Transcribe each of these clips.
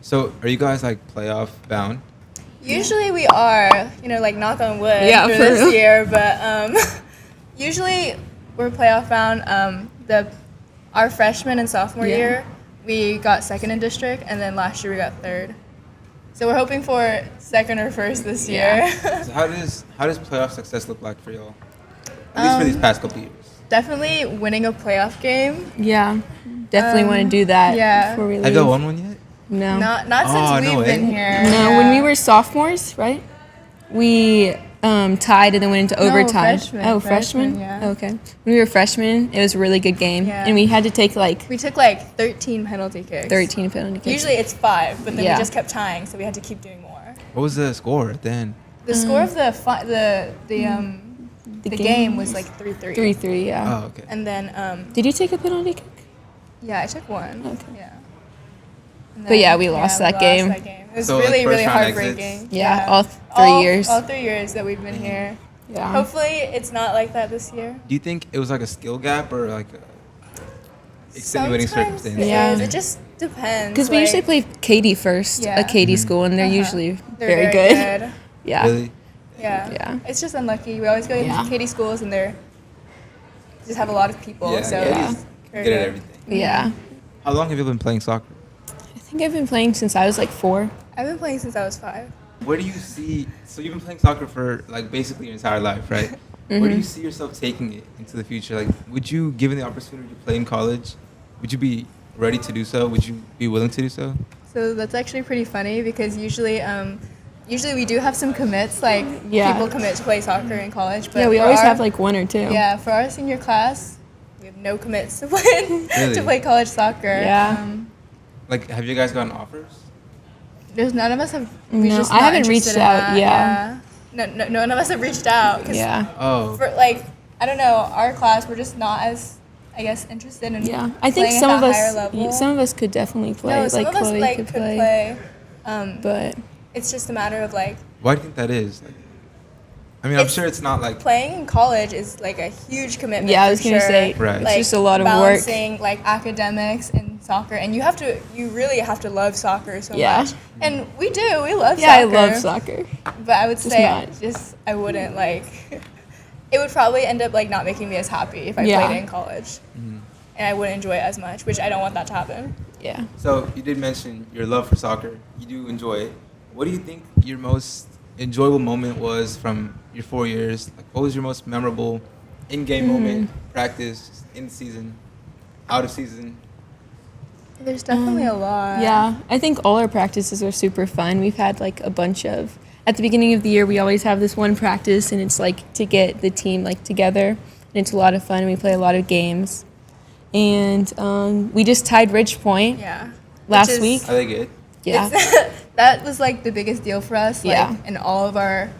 So are you guys like playoff bound? Usually we are, like knock on wood Yeah, for for this real. year, but usually we're playoff bound. Our freshman and sophomore Yeah. year, we got second in district, and then last year we got third. So we're hoping for second or first this year. So how does playoff success look like for y'all? At least for these past couple years. Definitely winning a playoff game. Yeah, definitely want to do that yeah. before we leave. Have y'all won one yet? No. Not Oh, since no we've been way. here. No, yeah. when we were sophomores, right? We tied and then went into overtime. freshmen. Freshmen? Yeah. Okay. When we were freshmen, it was a really good game. Yeah. And we had to take like We took like 13 penalty kicks. 13 penalty kicks. Usually it's 5, but then Yeah. we just kept tying, so we had to keep doing more. What was the score then? The score of the game was like 3-3. 3-3, yeah. Oh, okay. And then Did you take a penalty kick? yeah, I took one. Okay. Yeah. And But yeah, we lost that game. It was So, like, really, first really round heartbreaking. exits? Yeah, all 3 years. All 3 years that we've been here. Yeah. Hopefully, it's not like that this year. Do you think it was like a skill gap or like a extenuating Sometimes circumstance? it Yeah. is. It just depends. Because we usually play Katy first, Yeah. a Katy school, and they're usually They're very good. Yeah. Really? Yeah. Yeah. It's just unlucky. We always go Yeah. to Katy schools, and they're just have a lot of people. Yeah, so yeah. it's very Good at good. everything. Yeah. How long have you been playing soccer? I think I've been playing since I was like 4. I've been playing since I was 5. Where do you see? So you've been playing soccer for like basically your entire life, right? Where do you see yourself taking it into the future? Like, would you, given the opportunity to play in college, would you be ready to do so? Would you be willing to do so? So that's actually pretty funny because usually we do have some commits, like Yeah. people commit to play soccer in college. But Yeah, we for always our- have like 1 or 2. Yeah, for our senior class, we have no commits to play Really? to play college soccer. Yeah. Like, have you guys gotten offers? There's none of us have. No, just I not haven't interested reached in out, that, yeah. No, none of us have reached out. 'Cause Yeah. Oh. For like, I don't know, our class, we're just not as, I guess, interested in. Yeah. I think playing some at of that higher us level. some of us could definitely play. No, like some of us Chloe like could could play. play. But It's just a matter of like. Why do you think that is? Like, I mean, I'm It's- sure it's not like. Playing in college is like a huge commitment. Yeah, I for was gonna sure. say, Right. it's Like, just a lot of work. balancing like academics and soccer, and you really have to love soccer so Yeah. much. And we do, we love Yeah, I soccer. love soccer. But I would Just say not. I wouldn't like. It would probably end up like not making me as happy if I Yeah. played it in college, and I wouldn't enjoy it as much, which I don't want that to happen. Yeah. So you did mention your love for soccer. You do enjoy it. What do you think your most enjoyable moment was from your 4 years? Like, what was your most memorable in-game moment, practice, in season, out of season? There's definitely a lot. Yeah, I think all our practices are super fun. We've had like a bunch of, at the beginning of the year, we always have this one practice, and it's like to get the team like together, and it's a lot of fun. And we play a lot of games, and we just tied Ridge Point Yeah. last Which is- week. Are they good? Yeah, That was like the biggest deal for us. Like, Yeah. in all of our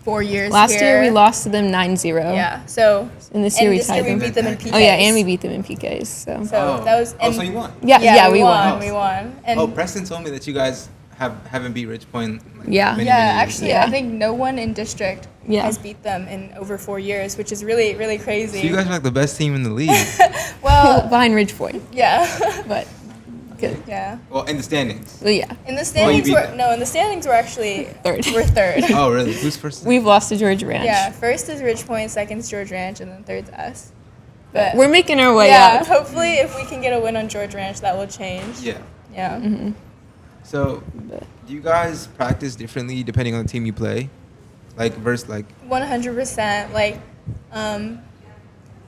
4 years. last here. year we lost to them 9-0. Yeah. So. And this year we this year tied we them. beat them in PKs. Oh yeah, and we beat them in PKs. So So that was. Oh, And so you won. yeah, we won. We won. And Oh, Preston told me that you guys haven't beat Ridge Point. Like, Yeah. many, yeah, many years. actually, Yeah. I think no one in district Yeah. has beat them in over 4 years, which is really, really crazy. So you guys are like the best team in the league. well, behind Ridge Point, yeah, but good. yeah. Well, in the standings. Well, yeah, In the you standings, beat in the standings we're actually Third. We're third. Oh, really? Who's first? we've lost to George Ranch. Yeah, first is Ridge Point, second is George Ranch, and then third's us. But We're making our way yeah, up. hopefully if we can get a win on George Ranch, that will change. Yeah. Yeah. So, do you guys practice differently depending on the team you play? Like versus like 100%. Like,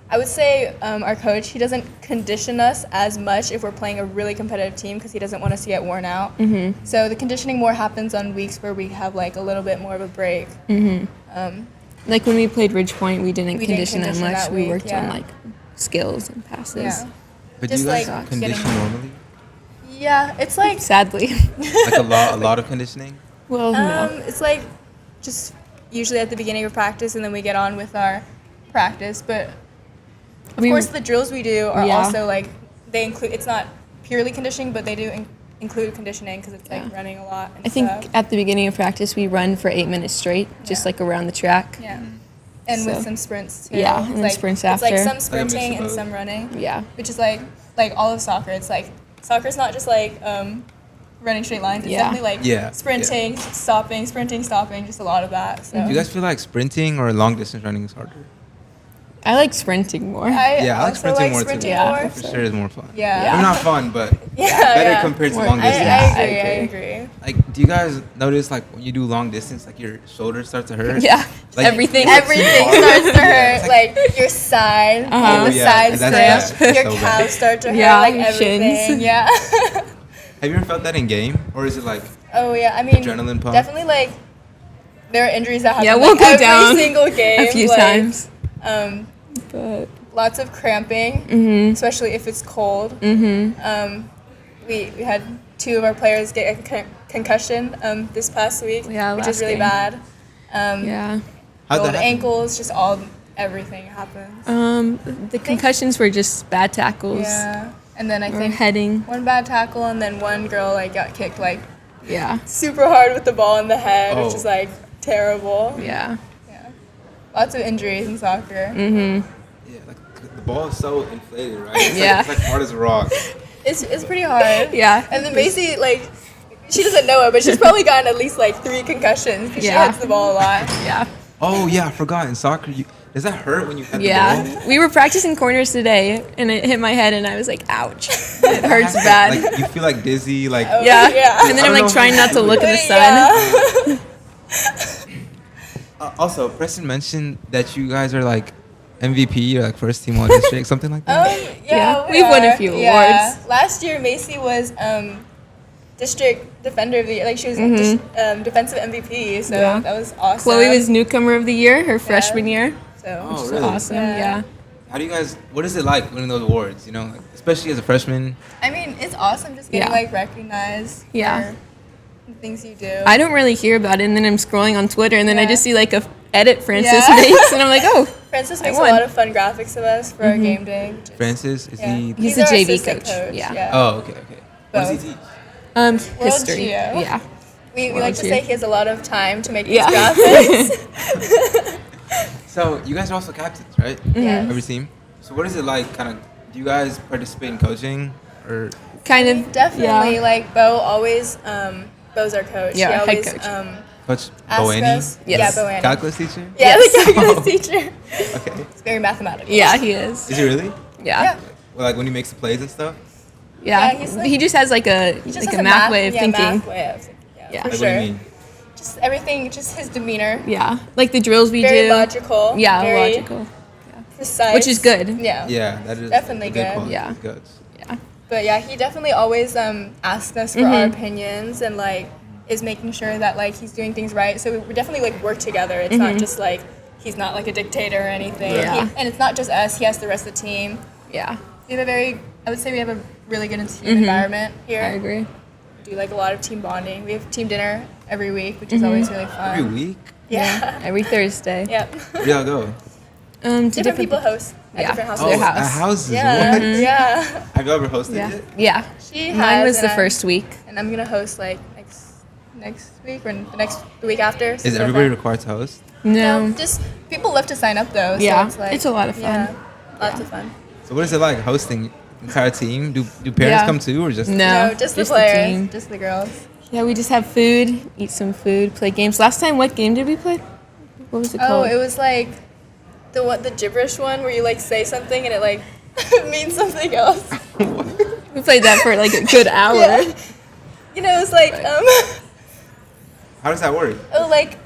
I would say our coach, he doesn't condition us as much if we're playing a really competitive team because he doesn't want us to get worn out. Mm-hmm. So the conditioning more happens on weeks where we have like a little bit more of a break. Like when we played Ridge Point, we didn't We didn't condition that condition much. that We week, worked on yeah. like skills and passes. Yeah. but Just do you guys like condition getting- normally? Yeah, it's like Sadly. Like a lot of conditioning? Well, no. it's like just usually at the beginning of practice and then we get on with our practice. But of We- course the drills we do are Yeah. also like they include. It's not purely conditioning, but they do include conditioning because it's like Yeah. running a lot. And I think stuff. at the beginning of practice, we run for 8 minutes straight, just Yeah. like around the track. Yeah. And with So- some sprints too. Yeah, It's and then like, sprints It's like after. some Like a sprinting mix of and both. some running. Yeah. Which is like all of soccer. It's like soccer's not just like running straight lines. It's Yeah. definitely like Yeah, sprinting, stopping, sprinting, stopping, just a lot of that. So Do you guys feel like sprinting or long distance running is harder? I like sprinting more. I Yeah, I like also sprinting like more sprinting too. Yeah. more. For sure, it's more fun. Yeah. Maybe not fun, but Yeah, better yeah. compared to More- long I distance. Yeah, agree. Like, do you guys notice like when you do long distance, like your shoulders start to hurt? Yeah. Like, Everything. Everything hard. starts to Yeah, hurt, it's like your side, Uh-huh. the Oh, yeah, sides that's cramp, bad. your So bad. calves start to hurt, Yeah, like your everything. shins. Yeah. Have you ever felt that in game, or is it like Oh yeah, I mean, Adrenaline pump? definitely like there are injuries that happen. Yeah, we'll like, go every down single game a few like, times. Um, But lots of cramping, especially if it's cold. We had 2 of our players get a concussion this past week, Yeah, which last is really game. bad. yeah. how'd that Rolled happen? ankles, just everything happens. The concussions were just bad tackles. Yeah, and then I Or think heading. one bad tackle, and then one girl like got kicked like Yeah. super hard with the ball in the head, which Oh. is like terrible. Yeah. Yeah, lots of injuries in soccer. Yeah, like the ball is so inflated, right? It's Yeah. like, it's like hard as a rock. It's pretty hard. Yeah. And then Macy, like, she doesn't know it, but she's probably gotten at least like 3 concussions because she Yeah. hits the ball a lot. Yeah. Oh yeah, I forgot. In soccer, does that hurt when you hit the ball? Yeah. We were practicing corners today and it hit my head and I was like, ouch. It hurts bad. Like you feel like dizzy, like Oh, yeah. yeah. And then I I'm don't like know trying how not to to look do at the sun. Yeah. Also, Preston mentioned that you guys are like MVP or like first team all district, something like that. Yeah, we we've won a are. few Yeah. awards. Last year, Macy was district defender of the year. Like she was defensive MVP, so Yeah. that was awesome. Chloe was newcomer of the year, her freshman year. so. Oh, Which really? is awesome. Yeah. Yeah. How do you guys? What is it like winning those awards? You know, like, especially as a freshman. I mean, it's awesome just getting Yeah. like recognized. Yeah. For the things you do. I don't really hear about it, and then I'm scrolling on Twitter, and then I Yeah. just see like a edit Francis Yeah. makes, and I'm like, oh, Francis I makes a won. lot of fun graphics of us for our game day. which is- Francis is yeah. he? He's our the JV assistant coach, yeah. Oh, okay. What does he Both. teach? history. Geo. Yeah. We World like to Geo. say he has a lot of time to make Yeah. these graphics. So you guys are also captains, right? Yes. Every team. So what is it like? Kind of. Do you guys participate in coaching or? Kind of. Definitely, Yeah. like Bo always. Bo's our coach. Yeah, he head always coach. Coach asks Boani? us. Yes. Yeah, Boani. Calculus teacher? Yeah, Yes. the calculus teacher. Okay. It's very mathematical. Yeah, he is. Is he really? Yeah. Yeah. Well, like when he makes the plays and stuff? Yeah. Yeah, he's like- he just has like a He just like has a math way of yeah, thinking. Math way of thinking. Yeah, Yeah. for Like, sure. what do you mean? Just everything, just his demeanor. Yeah. Like the drills we Very do. logical. Yeah, very logical. Precise. Which is good. Yeah. Yeah, that is Definitely a good. good. quality. Yeah. Good. Yeah. But yeah, he definitely always asks us for our opinions and like is making sure that like he's doing things right. So we definitely like work together. It's not just like he's not like a dictator or anything. Yeah. And it's not just us. He has the rest of the team. Yeah. We have I would say we have a really good team environment here. I agree. We do like a lot of team bonding. We have team dinner every week, which is always really fun. Every week? Yeah. Every Thursday. Yep. Where do y'all go? To Different people host at Yeah. different houses. Their Oh, house. at houses. Yeah. What? Yeah. Have you ever hosted Yeah. it? Yeah. She Mine has, was the and I- first week. And I'm gonna host like next week or the week after. Is something like everybody that. required to host? No. Just people love to sign up though. Yeah, So it's, like, it's a lot of fun. Yeah, lots of fun. So what is it like hosting entire team? Do parents Yeah. come too, or just? No. No, just the just the players, team. just the girls. Yeah, we just have food, eat some food, play games. Last time, what game did we play? What was it Oh, called? it was like the gibberish one where you like say something and it like means something else. We played that for like a good hour. Yeah. You know, it's like How does that work? oh like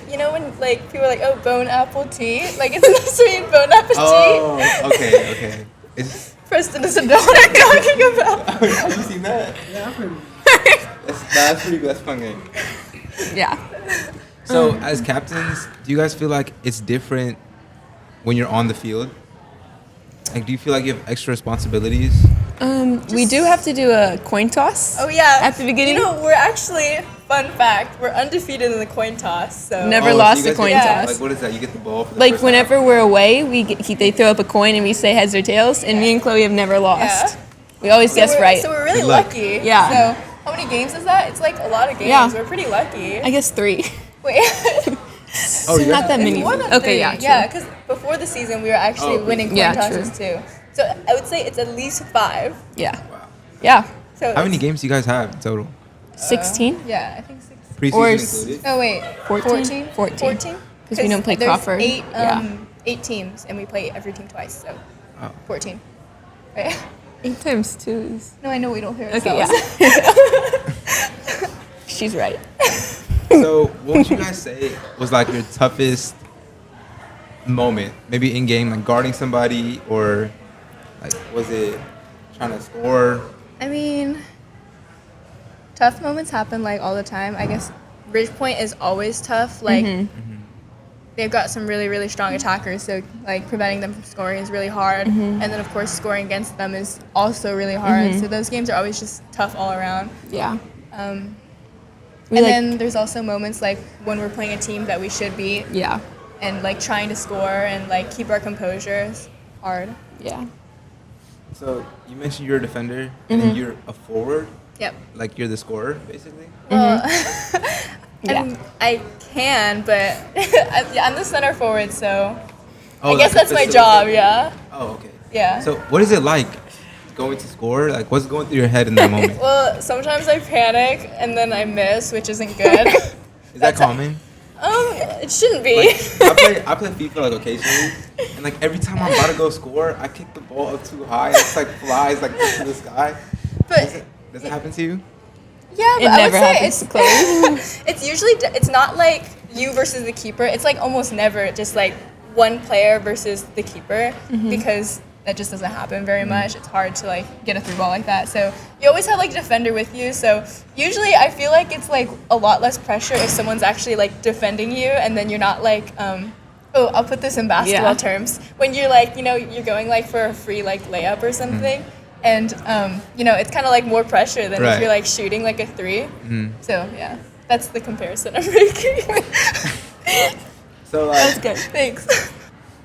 you know when like people are like oh bone apple tea like it's supposed to mean bone apple Oh, okay. It's, tea. Preston doesn't know what I'm talking about. have you seen that? Yeah, I've heard. That's pretty good. That's a fun game. Yeah. So, as captains, do you guys feel like it's different when you're on the field? Like, do you feel like you have extra responsibilities? We do have to do a coin toss. Oh yeah. At the beginning? You know, we're actually fun fact, we're undefeated in the coin toss. So Never so lost you a guys coin get- toss. Like, what is that? You get the ball for the Like first whenever half? we're away, they throw up a coin and we say heads or tails, and me and Chloe have never lost. Yeah. We always guess we're, right. So we're really Good luck. lucky. Yeah. So how many games is that? It's like a lot of games. Yeah. We're pretty lucky. I guess 3. Wait. Oh, you Not guys- that many. More than Okay, three. yeah, true. Yeah, because before the season we were actually Oh, winning coin yeah, tosses too. So I would say it's at least 5. Yeah. Wow. Yeah. So How many games do you guys have in total? 16? Yeah, I think 16. Preseason Or included. Oh wait, 14? 14? Because we don't play there's Crawford. Eight, 8 teams, and we play every team twice, so Oh. 14. Right? 8 times 2 is... No, I know we don't hear Okay, ourselves. yeah. She's right. So, what would you guys say was like your toughest moment? Maybe in game, like guarding somebody, or like was it trying to score? I mean, tough moments happen like all the time. I guess Bridgepoint is always tough. Like they've got some really, really strong attackers, so like preventing them from scoring is really hard. And then of course scoring against them is also really hard. So those games are always just tough all around. Yeah. And then there's also moments like when we're playing a team that we should beat Yeah. and like trying to score and like keep our composure is hard. Yeah. So you mentioned you're a defender and then you're a forward. Yep. Like you're the scorer, basically. Well, Yeah. I can, but I'm the center forward, so Oh, I guess like a that's my job. facilitator. Yeah. Oh, okay. Yeah. So what is it like going to score? Like what's going through your head in that moment? Well, sometimes I panic and then I miss, which isn't good. Is that common? It shouldn't be. Like, I play FIFA like occasionally, and like every time I'm about to go score, I kick the ball up too high. It's like flies like up to the sky. But Does it happen to you? yeah, It but I would never say happens to Chloe. it's usually it's not like you versus the keeper. It's like almost never just like one player versus the keeper because that just doesn't happen very much. It's hard to like get a through ball like that. So you always have like a defender with you. So usually I feel like it's like a lot less pressure if someone's actually like defending you and then you're not like oh, I'll put this in basketball terms. When you're like, you're going like for a free like layup or something. And it's kind of like more pressure than if you're like shooting like a 3. So yeah, that's the comparison I'm making. So That's good. Thanks.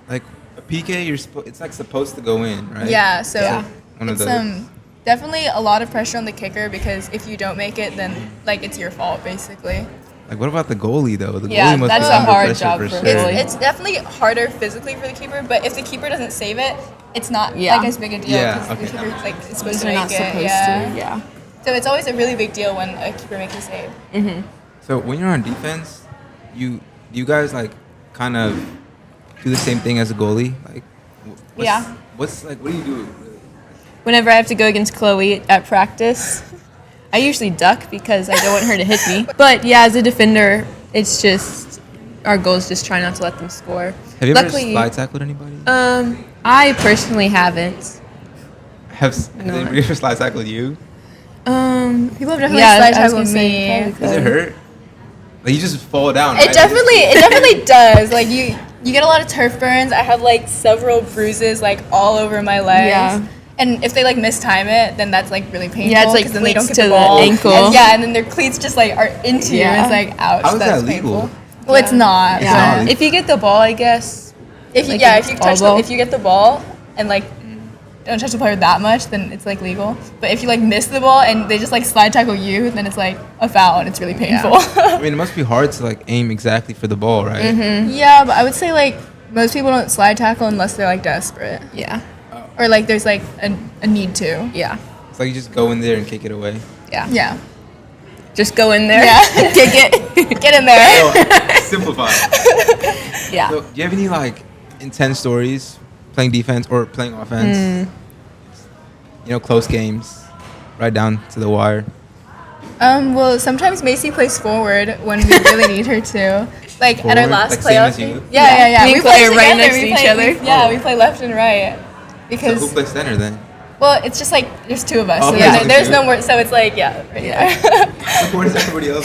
like a PK, it's like supposed to go in, right? Yeah, so One of it's those. definitely a lot of pressure on the kicker because if you don't make it, then like it's your fault basically. Like what about the goalie though? The Yeah, goalie must that's be a under hard pressure job for for sure. goalie. It's definitely harder physically for the keeper, but if the keeper doesn't save it, it's not Yeah. like as big a deal Yeah, because okay, the keeper that like is supposed to They're make not it. supposed Yeah. to. Yeah. So it's always a really big deal when a keeper makes a save. So when you're on defense, do you guys like kind of do the same thing as a goalie? Like, Yeah. what do you do? Really? Whenever I have to go against Chloe at practice, I usually duck because I don't want her to hit me. But yeah, as a defender, it's just our goal is just try not to let them score. Have you Luckily, ever slide tackled anybody? I personally haven't. Has anybody ever slide tackled you? People have definitely Yeah, slide I was tackled gonna say, me. probably Does it hurt? Like you just fall down. It right? definitely does. Like you get a lot of turf burns. I have like several bruises like all over my legs. Yeah. And if they like mistime it, then that's like really painful. Yeah, it's, like, 'cause then they don't cleats get to the the ball. ankle. And, yeah, and then their cleats just like are into you. Yeah. And it's like ouch. How is that's that legal? painful. Well, it's not. Yeah. not. If you get the ball, I guess. If you Like yeah, an if you touch elbow. if you get the ball and like don't touch the player that much, then it's like legal. But if you like miss the ball and they just like slide tackle you, then it's like a foul and it's really painful. I mean, it must be hard to like aim exactly for the ball, right? Yeah, but I would say like most people don't slide tackle unless they're like desperate Yeah. or like there's like a need to. Yeah. It's like you just go in there and kick it away. Yeah. Yeah. Just go in there. Yeah. Kick it. Get in there. So, simplify. Yeah. So, do you have any like intense stories playing defense or playing offense? Close games, right down to the wire. Well, sometimes Macy plays forward when we really need her to. Like at our Forward? last Like same playoff as you? game. Yeah. Me We and play Chloe are right together. next to We each play- other. Yeah, we play left and right. So Because who plays center then? well, it's just like there's 2 of us. Oh, So yeah. there's no more. So it's like yeah, right there. Where does everybody else?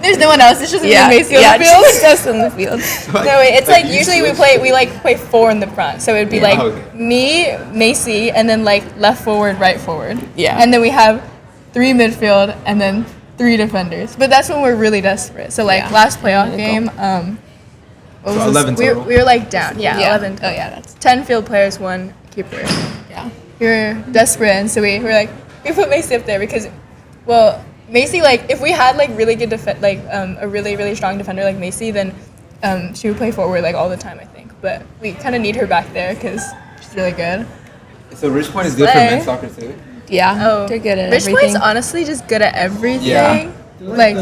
There's no one else. It's just me Yeah. and Macy on Yeah. the field. Just us in the field. No, wait, it's like you usually we switch? play 4 in the front. So it'd be like okay. me, Macy, and then like left forward, right forward. Yeah. And then we have 3 midfield and then 3 defenders. But that's when we're really desperate. So like Yeah. last playoff Critical. game, what So was 11 this? total? We were like down. Yeah, 11. Oh yeah, that's 10 field players, 1 keeper. yeah. We were desperate, and so we were like, we put Macy up there because, well, Macy, like, if we had like really good a really really strong defender like Macy, then she would play forward like all the time, I think. But we kind of need her back there because she's really good. So Ridge Point is good for Slay. men's soccer too. Yeah, Oh, they're good at Ridgepoint's everything. honestly just good at everything. Yeah. Like,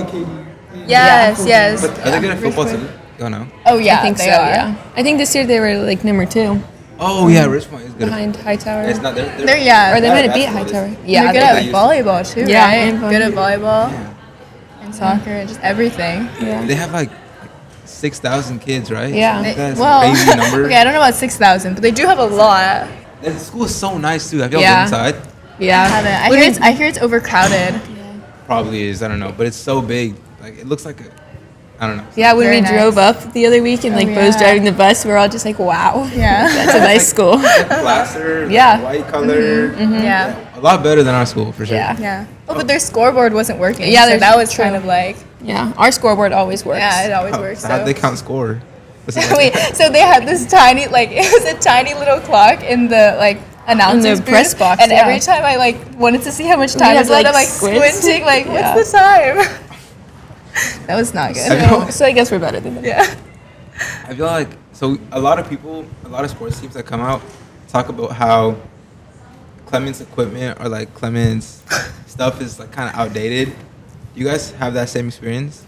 Yeah. yes. But are they good at football Ridgepoint. too? Oh no. Oh yeah, I think they so. are. Yeah, I think this year they were like number 2 Oh yeah, Richmond is good. behind Hightower. It's not. They're yeah. Or they bad might have at beat basketball, Hightower. is- Yeah, they're good they at used to. volleyball too, Yeah, right? and Good at volleyball Yeah. and soccer, just everything. Yeah. They have like 6,000 kids, right? Yeah. That's Well, a crazy number. okay, I don't know about 6,000, but they do have a lot. The school is so nice too. Have y'all Yeah. been inside? Yeah. I hear it's overcrowded. Probably is. I don't know, but it's so big. Like it looks like a. I don't know. Yeah, when Very we drove nice. up the other week and like Oh, Bo's yeah. driving the bus, we're all just like, wow. Yeah. That's a nice school. Plaster. Yeah. White color. Yeah. A lot better than our school for sure. Yeah. Yeah. Oh, but their scoreboard wasn't working. Yeah, so there's- that was true. kind of like, Yeah, our scoreboard always works. yeah, it always How, works. how So. they count score? What's it like? Wait, so they had this tiny, like, it was a tiny little clock in the, like, announcer's press booth, box, and yeah. every time I, like, wanted to see how much time had was to, left, like, I'm, like, squint. squinting, like, Yeah. what's the time? That was not good. So I guess we're better than them. Yeah. I feel like so a lot of people, a lot of sports teams that come out talk about how Clement's equipment or like Clement's stuff is like kind of outdated. You guys have that same experience?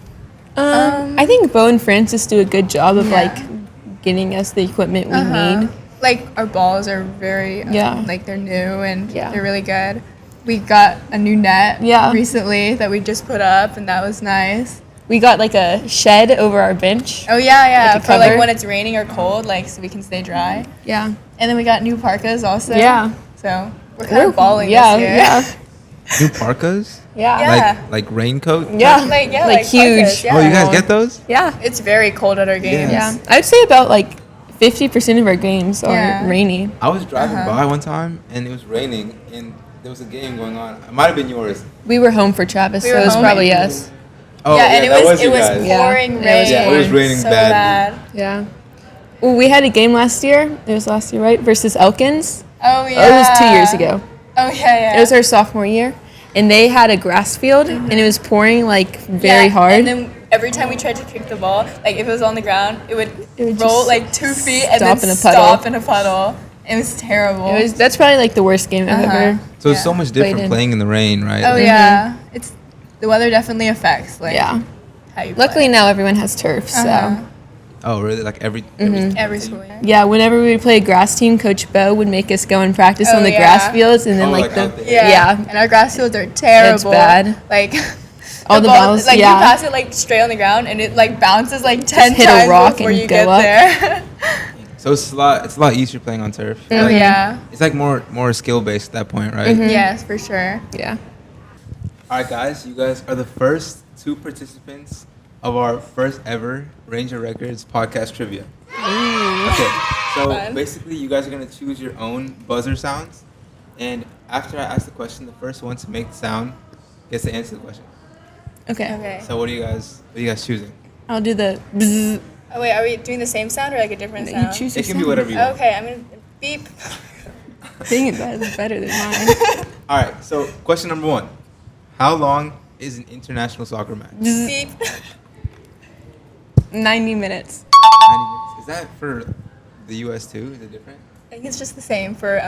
I think Bo and Francis do a good job of Yeah. like getting us the equipment we Uh-huh. need. Like, our balls are very, Yeah. like, they're new and Yeah. they're really good. We got a new net Yeah. recently that we just put up, and that was nice. We got like a shed over our bench. Oh, yeah, Like a for, like, cover? when it's raining or cold, like, so we can stay dry. Yeah. And then we got new parkas also. Yeah. So we're kind of balling yeah, this year. yeah. New parkas? Yeah. Yeah. Like raincoat? Yeah. Like huge. parkas, yeah. Oh, you guys get those? Yeah. It's very cold at our games. Yeah. I'd say about like 50% of our games are Yeah. rainy. I was driving Uh-huh. by one time and it was raining and there was a game going on. It might have been yours. We were home for Travis, We so were it was home. probably us. Oh, yeah, and that it was you guys. Yeah. pouring Yeah, rain. it was Yeah, it was raining so bad. bad. Yeah. Well, we had a game last year. It was last year, right? Versus Elkins. Oh, yeah. Oh, it was 2 years ago. Oh, yeah. It was our sophomore year. And they had a grass field, and it was pouring like very Yeah, hard. And then every time we tried to kick the ball, like if it was on the ground, it would would roll just like 2 feet and stop then in a puddle. stop in a puddle. It was terrible. That's probably like the worst game I've Uh-huh. ever. So it's Yeah. so much different Played in. playing in the rain, right? Oh Like, yeah, it's the weather definitely affects like Yeah. how you Luckily play. now everyone has turf, so. Uh-huh. Oh, really? Like every Every school year. Yeah, whenever we would play a grass team, Coach Bo would make us go and practice Oh, on the yeah. grass fields, and then Oh, like like the out there. Yeah. And our grass fields are terrible. bad. Like All the balls, like yeah. you pass it like straight on the ground and it like bounces like 10 hit a times rock before and you go get up. there. So it's a lot easier playing on turf. Oh Like, yeah. It's like more skill based at that point, right? Yes, for sure. yeah. All right, guys, you guys are the first 2 participants of our first ever Ranger Records podcast trivia. Okay, so Fun. basically, you guys are gonna choose your own buzzer sounds, and after I ask the question, the first one to make the sound gets to answer the question. Okay. Okay. So what are you guys choosing? I'll do the. Bzz. Oh wait, are we doing the same sound or like a different You sound? choose It your can be sound. whatever you want. Okay, I'm gonna beep. Dang it, that is better than mine. All right, so question number 1: how long is an international soccer match? 90 Beep. 90 minutes. minutes. Is that for the U.S. too? Is it different? I think it's just the same for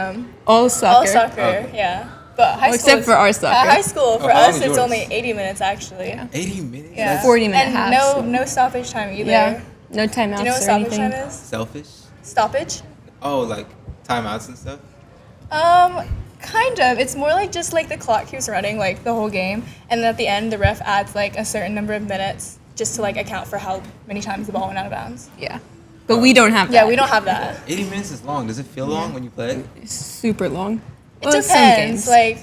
All soccer. all soccer. Okay. Yeah, but high Well, school. except for our soccer. High school for Oh, how long us, is it's yours? only 80 minutes actually. Yeah. 80 minutes. Yeah. That's 40-minute and halves. no stoppage time either. Yeah. No timeouts Do you know what or stoppage anything. time is? selfish. Stoppage? Oh, like timeouts and stuff. Kind of. It's more like just like the clock keeps running like the whole game, and then at the end the ref adds like a certain number of minutes just to like account for how many times the ball went out of bounds. Yeah. But we don't have that. Yeah, we don't have that. 80 minutes is long. Does it feel long when you play? It's super long. It Well, some depends. games. Like,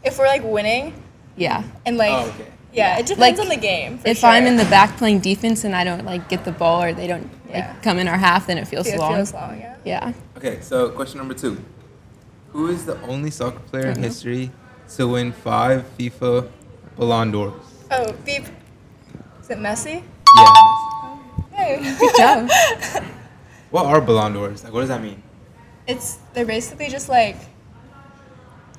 if we're like winning Yeah. and like, Oh, okay. yeah, it depends Like, on the game. For If sure. I'm in the back playing defense and I don't like get the ball or they don't Yeah. like come in our half, then it feels it long. feels long, yeah. Yeah. Okay, so question number 2: who is the only soccer player in history to win 5 FIFA Ballon d'Ors? Oh, beep. Is it Messi? Yeah. Hey. Good job. What are Ballon d'Ors? Like, what does that mean? They're basically just like,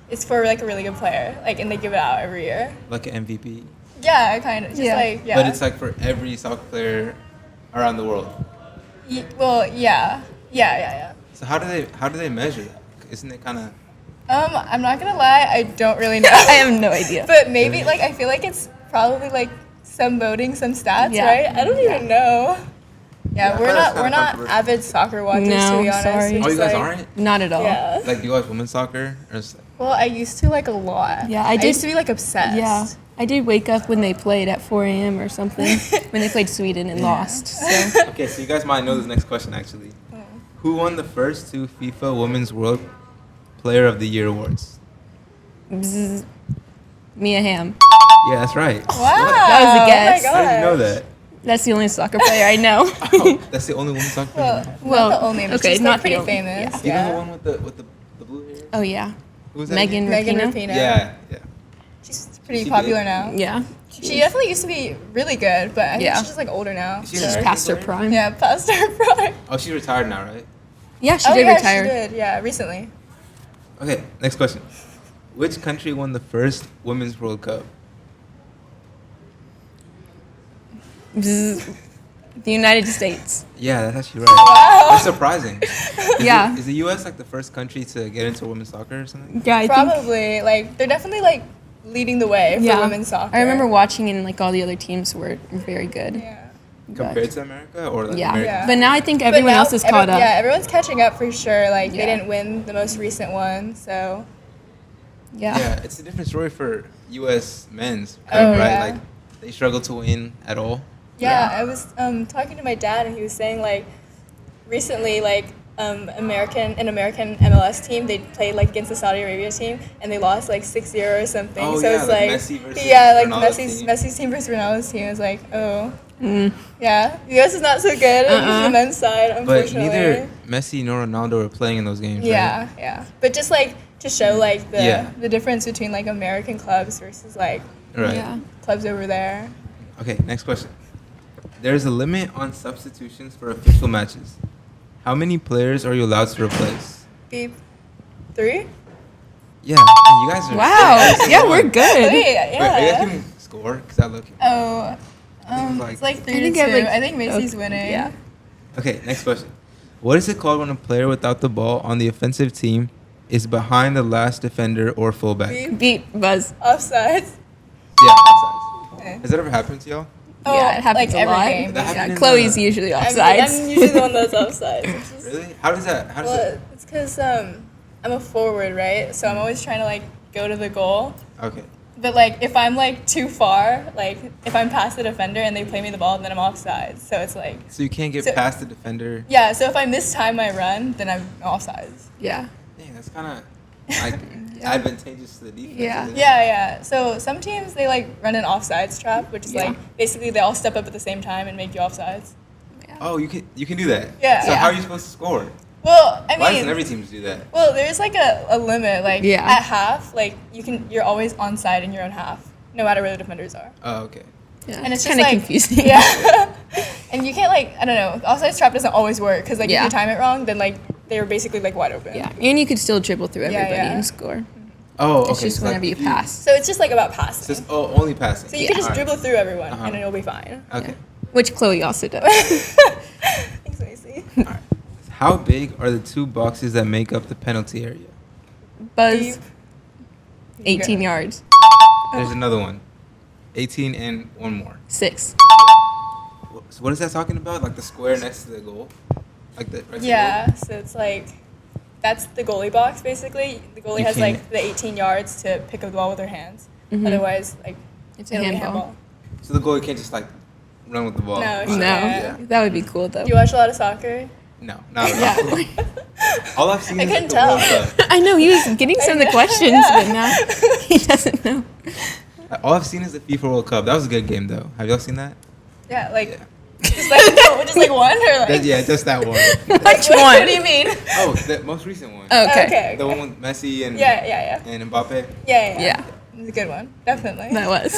it's for like a really good player, like, and they give it out every year. Like an MVP? Yeah, kind of. Just Yeah. like, yeah. But it's like for every soccer player around the world. Well, yeah. Yeah. So how do they measure that? Isn't it kind of I'm not gonna lie, I don't really know. I have no idea. But maybe like I feel like it's probably like some voting, some stats, Yeah. right? I don't even know. Yeah, Yeah, I we're thought not it's kinda we're not controversial. avid soccer watchers No, to be honest. sorry. We're Oh, you just, guys like- aren't? Not at all. Yeah. Like, do you watch women's soccer? Or just like, Well, I used to like a lot. Yeah, I I did- used to be like obsessed. Yeah. I did wake up when they played at 4 a.m. or something, when they played Sweden and lost. So okay, so you guys might know this next question actually. Who won the first 2 FIFA Women's World Player of the Year awards? bzz, Mia Hamm. Yeah, that's right. Wow. That was a guess. Oh my How did you know gosh. that? That's the only soccer player I know. Oh, that's the only women's soccer player. Well, not the only, but okay, she's not like the pretty only, famous. You know Yeah. the one with the blue hair? Oh yeah, Who was that? Megan again? Megan Rapinoe. Rapinoe. Yeah, yeah. She's pretty She popular did? now. Yeah. She definitely used to be really good, but I think Yeah. she's just like older now. Is she so- an She's American past her player? prime. Yeah, past her prime. Oh, she's retired now, right? Yeah, she Oh did yeah, retire. she did. Yeah, recently. Okay, next question. Which country won the first Women's World Cup? Bzz, the United States. Yeah, that's actually right. That's surprising. Yeah. Is the U.S. like the first country to get into women's soccer or something? Yeah, I think. Probably like they're definitely like leading the way for Yeah. women's soccer. I remember watching and like all the other teams were very good. Yeah. But- Compared to America or like yeah. America? Yeah. But now I think But everyone now else is caught up. Yeah, everyone's catching up for sure. Like Yeah. they didn't win the most recent one, so Yeah. Yeah, it's a different story for U.S. men's, Oh, right? yeah. Like they struggle to win at all. yeah. I was talking to my dad and he was saying like recently like American MLS team they played like against the Saudi Arabia team and they lost like 6-0 or something. Oh, so yeah, it's like like Messi versus yeah, like Ronaldo's team. Messi's team versus Ronaldo's team. I was like, oh Mm. yeah, US is not so good on the men's side, But unfortunately. neither Messi nor Ronaldo were playing in those games. Yeah, yeah. But just like to show like the Yeah. the difference between like American clubs versus like Right? Right. Yeah. clubs over there. Okay, next question. There's a limit on substitutions for official matches. How many players are you allowed to replace? Beep. 3? Yeah, and you guys are. Wow. every single Yeah, we're one. good. Wait, Wait, are you guys yeah. keeping score? Because I look. Oh, like- it's like 3 I to think 2. I have, like- I think Macy's okay, winning. yeah. Okay, next question. What is it called when a player without the ball on the offensive team is behind the last defender or fullback? Beep. Beat Buzz. Offsides. Yeah, offsides. Okay. Has that ever happened to y'all? Oh, Yeah, it happens like a every lot. game. That happened Yeah, in Chloe's the- usually I'm offsides. usually the one that's offsides. It's just- Really? How does that? How does Well, it? it's because I'm a forward, right? So I'm always trying to like go to the goal. Okay. But like if I'm like too far, like if I'm past the defender and they play me the ball, then I'm offside. So it's like So you can't get So- past the defender. yeah. So if I mistime my run, then I'm offsides. Yeah. Dang, that's kind of like advantageous to the defense. Yeah. isn't it? Yeah, yeah. So some teams they like run an offsides trap, which is Yeah. like basically they all step up at the same time and make you offsides. Oh, you can do that. Yeah. So Yeah. how are you supposed to score? Well, I Why mean, doesn't every team do that? well, there's like a limit. Like Yeah. at half, like you're always onside in your own half, no matter where the defenders are. Oh, okay. Yeah. And it's kind just of like confusing. Yeah. And you can't like I don't know. The offsides trap doesn't always work because like Yeah. if you time it wrong, then like they were basically like wide open. Yeah. And you could still dribble through Yeah, everybody yeah. and score. Oh, okay. It's just so, like, whenever you if pass. So it's just like about It's passing. just only passing. So you can just Alright. dribble through everyone Uh-huh. and it'll be fine. Okay. Which Chloe also does. Thanks, Macy. All right. How big are the 2 boxes that make up the penalty area? Buzz, Deep. 18 yards. There's another one. 18 and one more. 6. So what is that talking about? Like the square next to the goal? Like the right to the Yeah, so it's like that's the goalie box basically. The goalie You has can't- like the 18 yards to pick up the ball with her hands. Mhm. Otherwise, like It's a it'll be handball. goal? So the goalie can't just like run with the ball. No, she No. can't. That would be cool though. Do you watch a lot of soccer? No, not at all. Yeah. All I've seen I is couldn't the tell. World Cup. I know he was getting some of the questions, Yeah. but now he doesn't know. All I've seen is the FIFA World Cup. That was a good game though. Have y'all seen that? Yeah, like Yeah. just like one or like Yeah, just that one. Which what, one? What do you mean? Oh, the most recent one. Okay. Okay. The one with Messi and Yeah. and Mbappe. Yeah. Yeah, It's a good one, definitely. that was.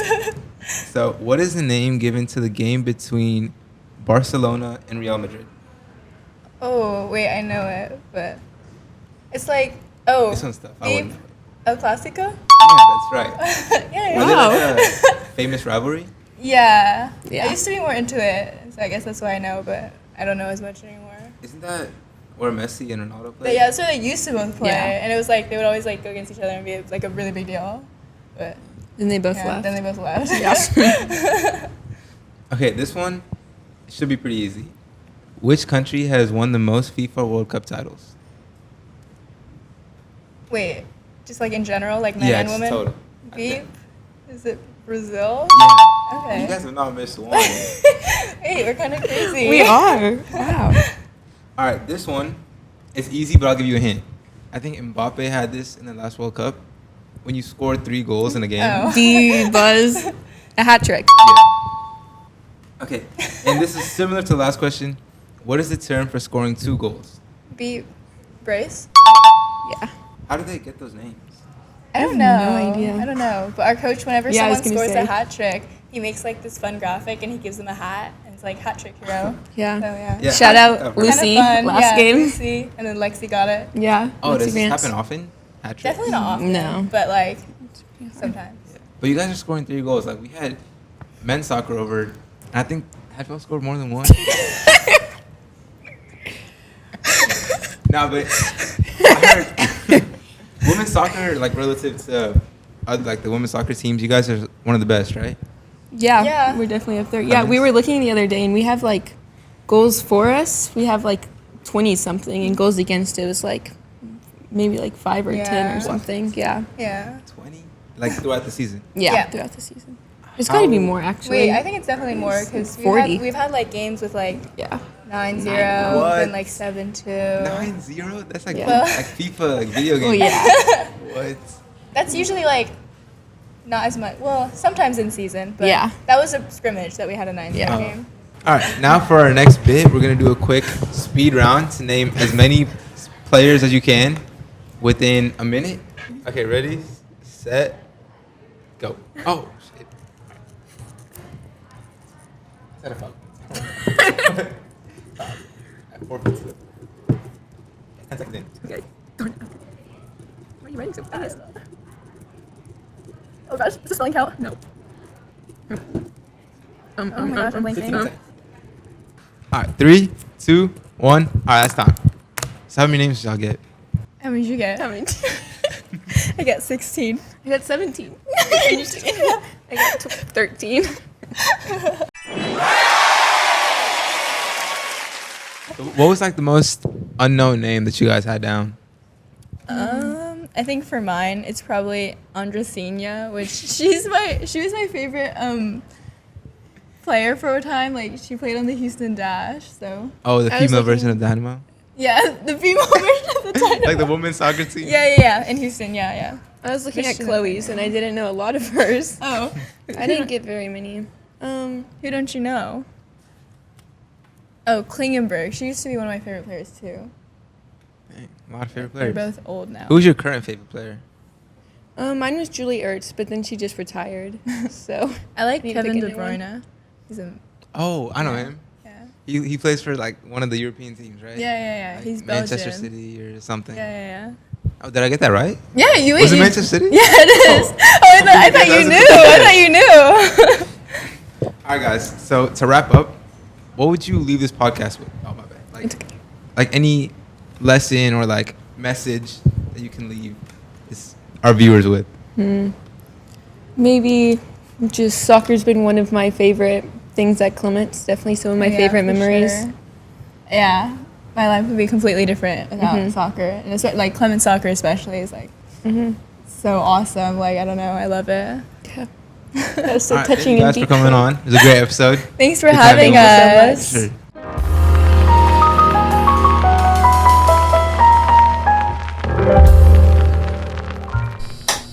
So, what is the name given to the game between Barcelona and Real Madrid? Oh wait, I know it, but it's like oh. This one's tough. I Beep. wouldn't. El Clasico? Yeah, that's right. Yeah. Are Wow. they like a famous rivalry? Yeah. Yeah. I used to be more into it, so I guess that's why I know, but I don't know as much anymore. Isn't that Where Messi and Ronaldo But play? yeah, that's where they used to both play, Yeah. and it was like they would always like go against each other and be like a really big deal. But Then they both yeah, left. then they both left. Yeah. Okay, this one should be pretty easy. Which country has won the most FIFA World Cup titles? Wait, just like in general, like men Yeah, and just women. total. Beep. Is it Brazil? Yeah. Okay. You guys have not missed one. Hey, we're kind of crazy. We are. Wow. All right, this one is easy, but I'll give you a hint. I think Mbappe had this in the last World Cup when you scored 3 goals in a game. Oh. D Buzz. A hat trick. Yeah. Okay, and this is similar to the last question. What is the term for scoring 2 goals? Beep. Brace. Yeah. How do they get those names? I don't have know. no idea. I don't know. But our coach, whenever Yeah, I was someone gonna scores say. a hat trick, he makes like this fun graphic and he gives them a hat, and it's like hat trick hero. Yeah. So yeah. Yeah. Shout out Kinda Lucy Kinda fun. last Yeah, game. Lucy, and then Lexi got it. Yeah. Oh, Lucy does this Vance. happen often? Hat tricks? Definitely not often. No. But like sometimes. Yeah. But you guys are scoring 3 goals. Like we had men's soccer over, and I think Hatfield scored more than one. No, but I heard women's soccer, like relative to like the women's soccer teams, you guys are one of the best, right? Yeah, Yeah. we're definitely up there. Yeah, we were looking the other day, and we have like goals for us. We have like 20 something, and goals against it was like maybe like 5 or 10 Yeah. or something. Yeah. Yeah. 20, like throughout the season. Yeah, Yeah. throughout the season. There's got to be How- more actually. Wait, I think it's definitely more because 40. we've had like games with like yeah. 9-0, What? then like 7-2. 9-0? That's like Yeah. like FIFA, like video games. Oh yeah. What? That's usually like not as much. Well, sometimes in season, but Yeah. that was a scrimmage that we had a 9-0 Yeah. game. All right, now for our next bit, we're gonna do a quick speed round to name as many players as you can within a minute. Okay, ready, set, go. Oh shit! Is that a foul? 4:52. 10 seconds in. Okay. Why are you writing so fast? Oh gosh, is this spelling count? No. Oh my gosh, I'm 15 blanking. seconds. All right, 3, 2, 1. All right, that's time. So how many names did y'all get? How many did you get? How many? I got 16. I got 17. I got 13. What was like the most unknown name that you guys had down? I think for mine, it's probably Andresina, which she was my favorite player for a time. Like she played on the Houston Dash, so Oh, the I was female looking- version of Dynamo? yeah, the female version of the Dynamo. Like the women's soccer team? Yeah, in Houston, yeah. I was looking at Christian Chloe's and I didn't know a lot of hers. Oh, I didn't get very many. who don't you know? Oh, Klingenberg. She used to be one of my favorite players too. Dang, a lot of favorite They're players. both old now. Who's your current favorite player? Mine was Julie Ertz, but then she just retired. So I like Need to Kevin pick a De new one. Bruyne. He's a Oh, I know him. yeah. He plays for like one of the European teams, right? Yeah. Like He's Manchester Belgian. City or something. Yeah. Oh, did I get that right? Yeah, you Was it you- Manchester City? Yeah, it is. Oh, I thought Yeah, you that was a knew. good I thought you knew. All right, guys. So to wrap up, what would you leave this podcast with? Oh my bad. Like any lesson or like message that you can leave our viewers with. maybe just soccer's been one of my favorite things at Clements. Definitely some of my Yeah, favorite for memories. sure. Yeah, my life would be completely different without soccer, and it's like Clemens soccer especially is like so awesome. Like I don't know, I love it. Yeah. That was so All right, thank touching you and guys for deep. coming on. It was a great episode. Thanks for Good time having being with us. so much. Sure.